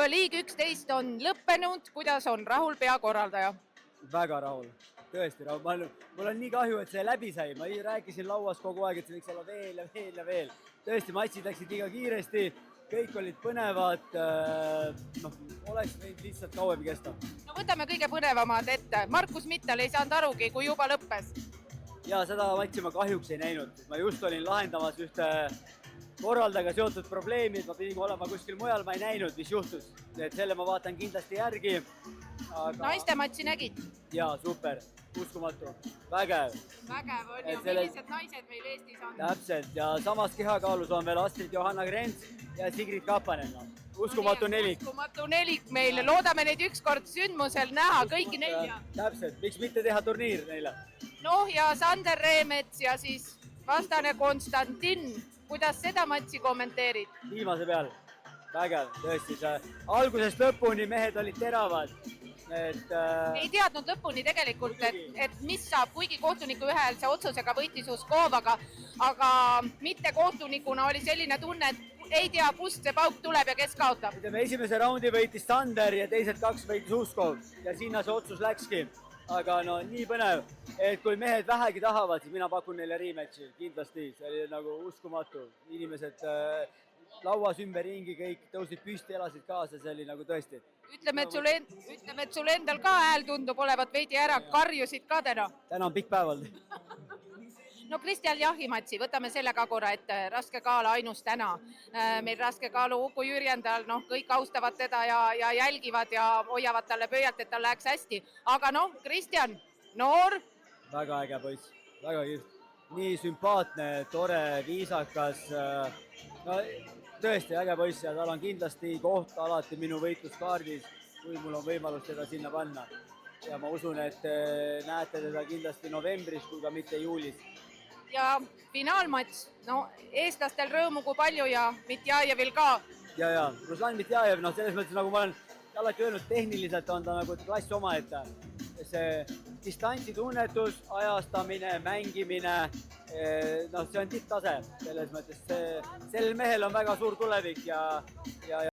Liig 11 on lõppenud, kuidas on rahul peakorraldaja? Väga rahul, tõesti rahul. Mul on nii kahju, et see läbi sai. Ma rääkisin lauas kogu aeg, et see võiks olla veel ja veel ja veel. Tõesti, matšid läksid liiga kiiresti, kõik olid põnevad, oleks võinud lihtsalt kauem kesta. No võtame kõige põnevamad ette. Markus Mittal ei saanud arugi, kui juba lõppes. Ja seda matši ma kahjuks ei näinud. Ma just olin lahendamas ühte korraldajaga seotud probleemid, ma pidin olema kuskil mujal, ma ei näinud, mis juhtus. Et selle ma vaatan kindlasti järgi. Naiste matši nägid? Jaa, super, uskumatu, vägev. Vägev on ju, millised naised meil Eestis on? Täpselt, ja samas kehakaalus on veel Astrid Johanna Grens ja Sigrid Kapanen. Uskumatu nelik. Uskumatu nelik meil, loodame neid ükskord sündmusel näha, kõiki nelja. Täpselt, miks mitte teha turniir neile? Noh, ja Sander Reemets ja siis vastane Konstantin. Kuidas seda matši kommenteerid? Viimase peal, vägev, tõesti. Algusest lõpuni mehed olid teravad. Ei teadnud lõpuni tegelikult, et mis saab, kuigi kohtuniku ühehäälse otsusega võitis Uskov, aga mitte kohtunikuna oli selline tunne, et ei tea, kust see pauk tuleb ja kes kaotab. Esimese raundi võitis Sander ja teised 2 võitis Uskov ja sinna see otsus läkski. Aga no nii põnev, et kui mehed vähegi tahavad, siis mina pakun neile rematchi, kindlasti. See oli nagu uskumatu. Inimesed lauas ümberringi, kõik tõusid püsti, elasid kaasa, see oli nagu tõesti. Ütleme, et sul endal ka hääl tundub olevat veidi ära, karjusid ka täna? Täna on pikk päev olnud. No Kristjan Jahimatsi, võtame selle ka korra ette, raske kaala ainus täna. Meil raske kaalu Uku Jürjendal, kõik austavad teda ja jälgivad ja hoiavad talle pöialt, et tal läheks hästi. Aga Kristjan, noor. Väga äge poiss, väga kihvt. Nii sümpaatne, tore, viisakas. No, tõesti äge poiss ja tal on kindlasti koht alati minu võitluskaardis, kui mul on võimalus teda sinna panna. Ja ma usun, et näete teda kindlasti novembris, kui ka mitte juulis. Ja finaalmatš, eestlastel rõõmu kui palju ja Mitjajevil ka. Ja, Ruslan Mitjajev, selles mõttes, nagu ma olen alati öelnud, tehniliselt on ta nagu klass omaette. See distantsitunnetus, ajastamine, mängimine, see on tipptase. Selles mõttes, sellel mehel on väga suur tulevik ja